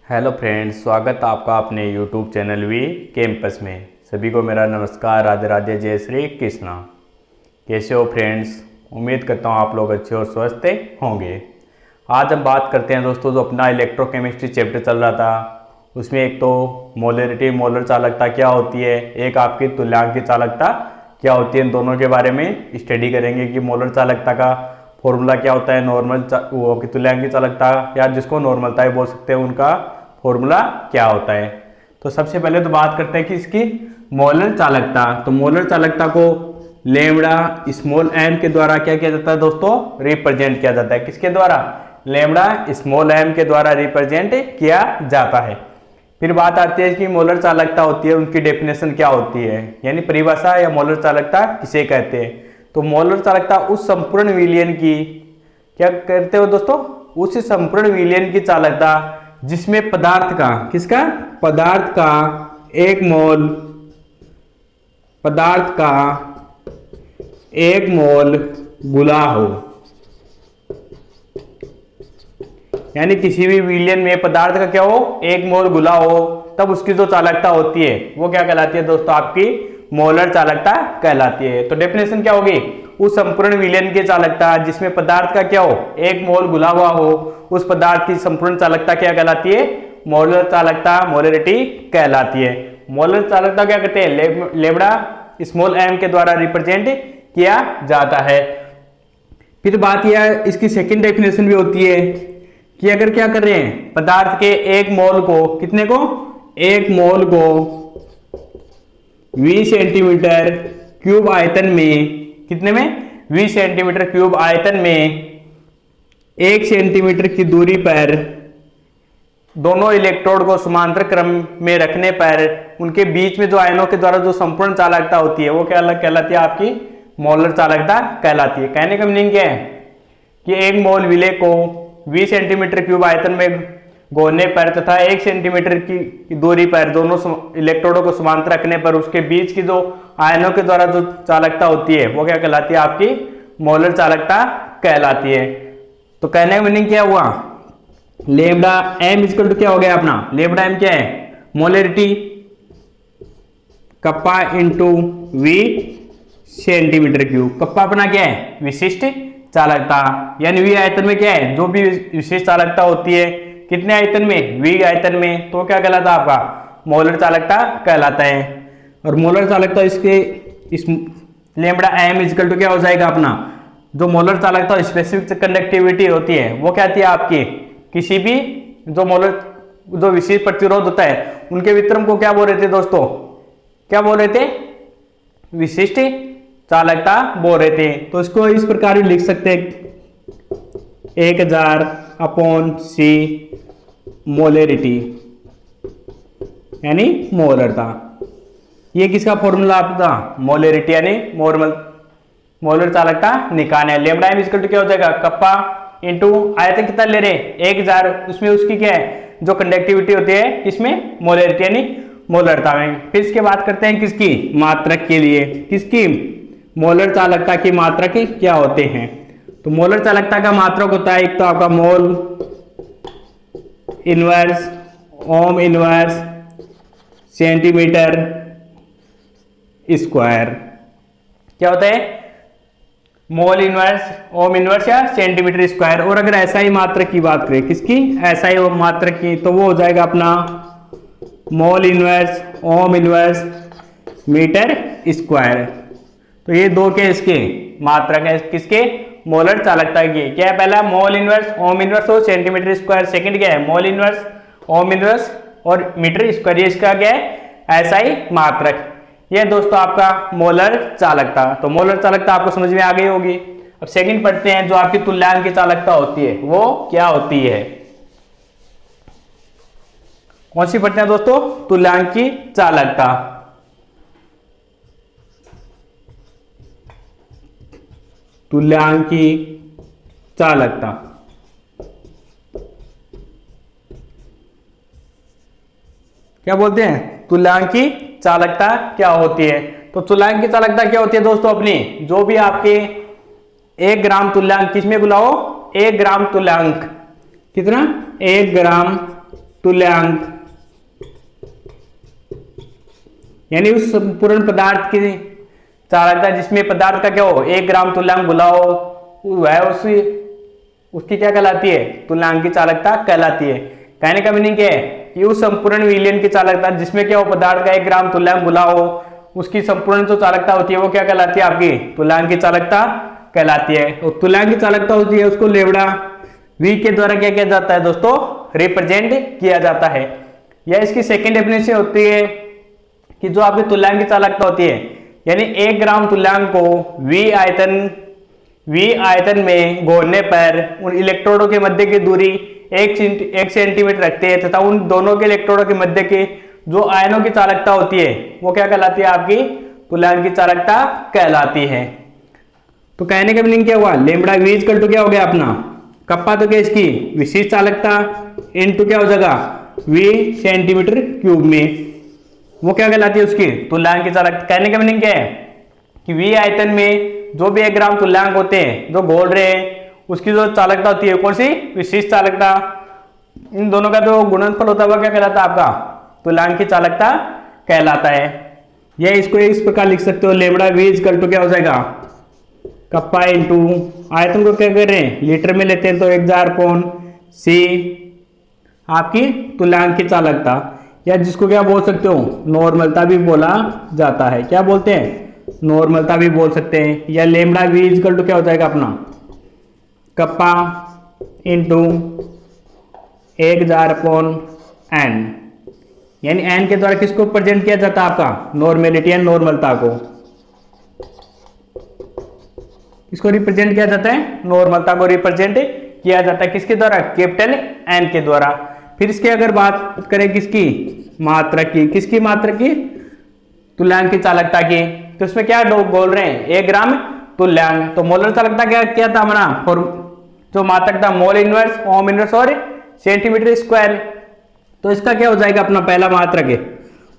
Hello friends, स्वागत है आपका अपने यूट्यूब चैनल वी कैंपस में। सभी को मेरा नमस्कार, राधे राधे, जय श्री कृष्णा। कैसे हो फ्रेंड्स? उम्मीद करता हूँ आप लोग अच्छे और स्वस्थ होंगे। आज हम बात करते हैं दोस्तों, जो अपना इलेक्ट्रोकेमिस्ट्री चैप्टर चल रहा था उसमें एक तो मोलरिटी, मोलर चालकता क्या होती है, एक आपकी तुल्यांक की चालकता क्या होती है, इन दोनों के बारे में स्टडी करेंगे कि मोलर चालकता का फॉर्मूला क्या होता है, नॉर्मल वो की तुल्यांक की चालकता या जिसको नॉर्मलता बोल सकते हैं उनका फॉर्मूला क्या होता है। तो सबसे पहले तो बात करते हैं कि इसकी मोलर चालकता। तो मोलर चालकता को लेमड़ा स्मॉल एम के द्वारा क्या किया जाता है दोस्तों, रिप्रेजेंट किया जाता है। किसके द्वारा? लेमड़ा स्मॉल एम के द्वारा रिप्रेजेंट किया जाता है। फिर बात आती है कि मोलर चालकता होती है, उनकी डेफिनेशन क्या होती है, यानी परिभाषा या मोलर चालकता किसे कहते हैं। तो मोलर चालकता उस संपूर्ण विलयन की क्या करते हो दोस्तों, उस संपूर्ण विलयन की चालकता जिसमें पदार्थ का, किसका? पदार्थ का एक मोल गुला हो, यानी किसी भी विलयन में पदार्थ का क्या हो, एक मोल गुला हो, तब उसकी जो चालकता होती है वो क्या कहलाती है दोस्तों, आपकी मोलर चालकता कहलाती है। तो डेफिनेशन क्या होगी, उस संपूर्ण विलयन की चालकता जिसमें पदार्थ का क्या हो, एक मोल घुला हुआ हो, उस पदार्थ की संपूर्ण चालकता क्या कहलाती है? मोलर चालकता, मोलरिटी कहलाती है। मोलर चालकता क्या कहते हैं? लेमड़ा स्मॉल एम के द्वारा रिप्रेजेंट किया जाता है। फिर बात यह इसकी सेकंड डेफिनेशन भी होती है कि अगर क्या कर रहे हैं, पदार्थ के एक मोल को, कितने को? एक मोल को 20 सेंटीमीटर क्यूब आयतन में, कितने में? 20 सेंटीमीटर क्यूब आयतन में 1 सेंटीमीटर की दूरी पर दोनों इलेक्ट्रोड को समांतर क्रम में रखने पर उनके बीच में जो आयनों के द्वारा जो संपूर्ण चालकता होती है वो क्या कहलाती है? आपकी मोलर चालकता कहलाती है। कहने का मीनिंग क्या है कि एक मोल विलय को 20 सेंटीमीटर क्यूब आयतन में घोलने पर तथा 1 सेंटीमीटर की दूरी पर दोनों इलेक्ट्रोडों को समांतर रखने पर उसके बीच की जो आयनों के द्वारा जो चालकता होती है वो क्या कहलाती है? आपकी मोलर चालकता कहलाती है। तो कहने का मीनिंग क्या हुआ, लेमड़ा एम इक्वल टू क्या हो गया अपना, लेमड़ा एम क्या है? Molarity kappa into V centimetre cube. Kappa अपना क्या है? विशिष्ट चालकता, यानी वी आयतन में क्या है, जो भी विशिष्ट चालकता होती है, कितने आयतन में? वी आयतन में, तो क्या कहलाता है? आपका मोलर चालकता कहलाता है। और मोलर चालकता इस लेमड़ा एम इक्वल टू क्या हो जाएगा अपना, जो मोलर चालकता स्पेसिफिक कंडक्टिविटी होती है वो क्या आती है आपकी, किसी भी जो विशिष्ट प्रतिरोध होता है उनके वितरण को क्या बोल रहे थे दोस्तों, क्या बोल रहे थे? विशिष्ट चालकता बोल रहे थे। तो इसको इस प्रकार भी लिख सकते हैं 1000/C मोलरिटी, यानी मोलरता। ये किसका फॉर्मूला आपका? मोलरिटी यानी मोलर चालकता निकालना है। लेमड़ा एम इक्वल टू क्या हो जाएगा, कप्पा इंटू आयतन कितना ले रहे हैं 1000, उसमें उसकी क्या है जो कंडक्टिविटी होती है, किसमें? मोलरिटी यानी मोलरता में। फिर इसके बात करते हैं किसकी? मात्रक के लिए। किसकी? मोलर चालकता की मात्रक क्या होते हैं? तो मोलर चालकता का मात्रक होता है एक तो आपका मोल inverse, ohm inverse, centimetre square. क्या होता है? मोल इनवर्स, ओम इनवर्स या सेंटीमीटर स्क्वायर। और अगर एसआई मात्रक की बात करें, किसकी? एसआई मात्रक की, तो वो हो जाएगा अपना mole inverse, ohm inverse, metre square. तो ये दो के इसके मात्रक है, किसके? मोलर चालकता की। क्या है? पहला मोल इनवर्स, ओम इनवर्स और सेंटीमीटर स्क्वायर। सेकंड क्या है? मोल इनवर्स, ओम इनवर्स और मीटर स्क्वायर। ये इसका क्या है? एसआई मात्रक। ये दोस्तों आपका मोलर चालकता। तो मोलर चालकता आपको समझ में आ गई होगी। अब सेकंड पढ़ते हैं, जो आपकी तुल्यांक की चालकता होती है वो क्या होती है। कौन सी पढ़ते हैं दोस्तों? तुल्यांक की चालकता। तुल्यांक की चालकता क्या बोलते हैं? तुल्यांक की चालकता क्या होती है। तो तुल्यांक की चालकता क्या होती है दोस्तों अपनी, जो भी आपके 1 ग्राम तुल्यांक, किसमें बुलाओ? 1 ग्राम तुल्यांक, कितना? 1 ग्राम तुल्यांक, यानी उस संपूर्ण पदार्थ की चालकता जिसमें पदार्थ का क्या हो 1 ग्राम तुल्यांक घुला हो, वह उसकी क्या कहलाती है, तुल्यांक की चालकता कहलाती है। कहने का मीनिंग क्या है कि उस संपूर्ण विलयन की चालकता जिसमें क्या हो पदार्थ का 1 ग्राम तुल्यांक घुला हो, उसकी संपूर्ण जो चालकता होती है वो क्या कहलाती है, आपकी तुल्यांक की चालकता कहलाती है। और तुल्यांक की चालकता होती है उसको लेवड़ा वी के द्वारा क्या किया जाता है दोस्तों, रिप्रेजेंट किया जाता है। या इसकी सेकेंड डेफिनेशन होती है कि जो आपकी तुल्यांक की चालकता होती है, यानी 1 ग्राम तुल्यांक को वी आयतन में घोलने पर उन इलेक्ट्रोडों के मध्य की दूरी 1 सेंटीमीटर रखते हैं तथा उन दोनों के इलेक्ट्रोडों के मध्य के जो आयनों की चालकता होती है वो क्या कहलाती है, आपकी तुल्यांक की चालकता कहलाती है। तो कहने का मीनिंग क्या हुआ, लेमड़ा वी इक्वल टू क्या हो गया अपना कप्पा, तो क्या इसकी विशिष्ट चालकता इनटू क्या हो जाएगा वी सेंटीमीटर क्यूब में, वो क्या कहलाती है उसकी तुल्यांक की चालकता। कहने का मीनिंग क्या है कि वी आयतन में जो भी 1 ग्राम तुल्यांक होते हैं जो घोल रहे हैं उसकी जो चालकता होती है कौन सी, विशिष्ट चालकता, इन दोनों का जो गुणनफल होता है वह क्या कहलाता है, आपका तुल्यांक की चालकता कहलाता है। या इसको इस प्रकार लिख सकते हो, लेमड़ा वी इक्वल टू क्या हो जाएगा कप्पा इंटू आयतन को क्या कर रहे हैं लीटर में लेते हैं तो 1000 अपॉन सी आपकी तुल्यांक की चालकता, या जिसको क्या बोल सकते हो नॉर्मलता भी बोला जाता है। क्या बोलते हैं, नॉर्मलता भी बोल सकते हैं। या लेमड़ा वी इक्वल टू क्या हो जाएगा अपना कप्पा इंटू 1000 अपॉन एन, यानी एन के द्वारा किसको प्रेजेंट किया जाता है, आपका नॉर्मेलिटी या नॉर्मलता को, इसको रिप्रेजेंट किया जाता है, नॉर्मलता को रिप्रेजेंट किया जाता है किसके द्वारा, कैपिटल एन के द्वारा। फिर इसकी अगर बात करें किसकी मात्रक की, किसकी मात्रक की तुल्यांक की चालकता की, तो इसमें क्या बोल रहे हैं 1 ग्राम तुल्यांक, तो मोलर चालकता क्या था हमारा, और जो मात्रक था मोल इनवर्स, ओम इनवर्स और सेंटीमीटर स्क्वायर। तो इसका क्या हो जाएगा अपना पहला मात्रक है,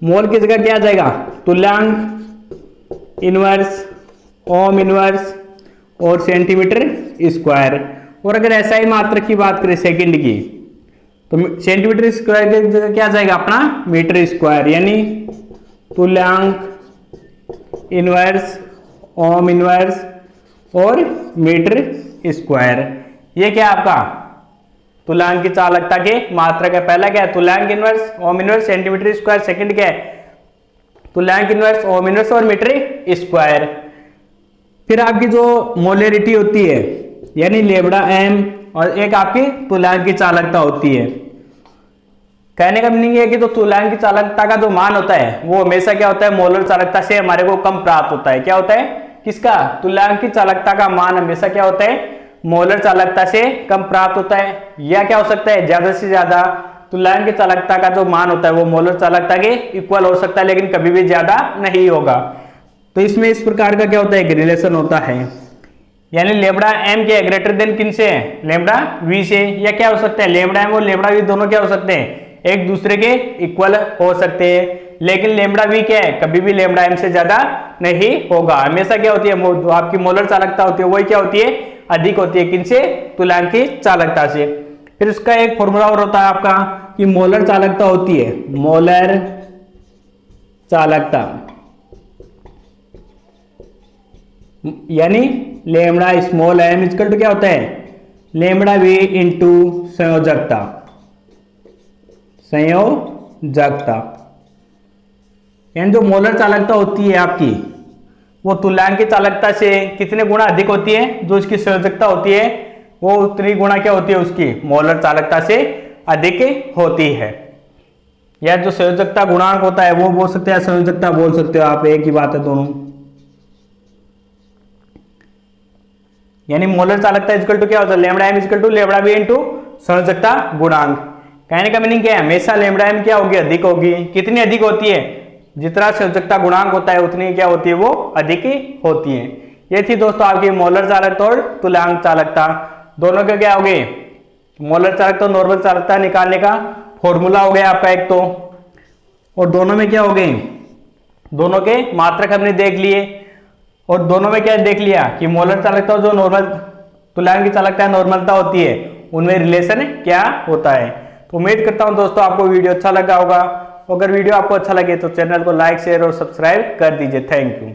मोल की जगह क्या आ जाएगा तुल्यांक इनवर्स, ओम इनवर्स और सेंटीमीटर स्क्वायर। और अगर ऐसा ही मात्रक की बात करें सेकंड की, तो सेंटीमीटर स्क्वायर की जगह क्या आ जाएगा अपना मीटर स्क्वायर, यानी तुल्यांक इनवर्स, ओम इनवर्स और मीटर स्क्वायर। ये क्या आपका तुल्यांक की चालकता के मात्रक है। पहला क्या है तुल्यांक inverse, ohm inverse, centimetre square. Second क्या है तुल्यांक इनवर्स, ओम इनवर्स और मीटर स्क्वायर। फिर आपकी जो मोलरिटी होती है यानी लेमड़ा एम, और एक आपकी तुल्यांक की चालकता होती है। कहने का मीनिंग है कि तो तुल्यांक की चालकता का जो मान होता है वो हमेशा क्या होता है मोलर चालकता से हमारे को कम प्राप्त होता है। क्या होता है किसका, तुल्यांक की चालकता का मान हमेशा क्या होता है मोलर चालकता से कम प्राप्त होता है। या क्या हो सकता है ज्यादा से ज्यादा तुल्यांक की चालकता का जो मान होता है वो मोलर चालकता के इक्वल हो सकता है, लेकिन कभी भी ज्यादा नहीं होगा। तो इसमें इस प्रकार का क्या होता है रिलेशन होता है, यानी लेमड़ा एम के ग्रेटर देन किन से है, लेमड़ा वी से। या क्या हो सकता है लेमड़ा एम और लेमड़ा वी दोनों क्या हो सकते हैं एक दूसरे के इक्वल हो सकते हैं, लेकिन लेमड़ा वी क्या है कभी भी लेमड़ा एम से ज्यादा नहीं होगा। हमेशा क्या होती है जो आपकी मोलर चालकता होती है वही क्या होती है अधिक होती है किनसे, तुल्यांक की चालकता से। फिर उसका एक फॉर्मूला और होता है आपका कि मोलर चालकता होती है, मोलर चालकता यानी lambda small M equal to क्या होता है लेमड़ा वी इंटू संयोजकता, संयोजकता। यानी जो मोलर चालकता होती है आपकी वो तुल्यांक की चालकता से कितने गुना अधिक होती है, जो इसकी संयोजकता होती है वो उतनी गुना क्या होती है उसकी मोलर चालकता से अधिक होती है। या जो संयोजकता गुणांक होता है वो बोल सकते हैं, संयोजकता बोल सकते हो आप, एक ही बात है दोनों। यानी मोलर चालकता इक्वल टू क्या होता है lambda M equal to lambda V into संयोजकता गुणांक। कहने का मीनिंग क्या है हमेशा लेमड़ा एम क्या होगी अधिक होगी। कितनी अधिक होती है, जितना संयोजकता गुणांक होता है उतनी क्या होती है वो अधिक ही होती है। ये थी दोस्तों आपकी मोलर चालकता और तुल्यांक चालकता दोनों के क्या हो गए, मोलर चालकता और नॉर्मल चालकता निकालने का फॉर्मूला हो गया आपका एक तो, और दोनों में क्या हो गए दोनों के मात्रक हमने देख लिए, और दोनों में क्या देख लिया कि मोलर चालकता और जो नॉर्मल तुल्यांक की चालकता नॉर्मलता होती है उनमें रिलेशन क्या होता है। उम्मीद करता हूं दोस्तों आपको वीडियो अच्छा लगा होगा। अगर वीडियो आपको अच्छा लगे तो चैनल को लाइक शेयर और सब्सक्राइब कर दीजिए। Thank you.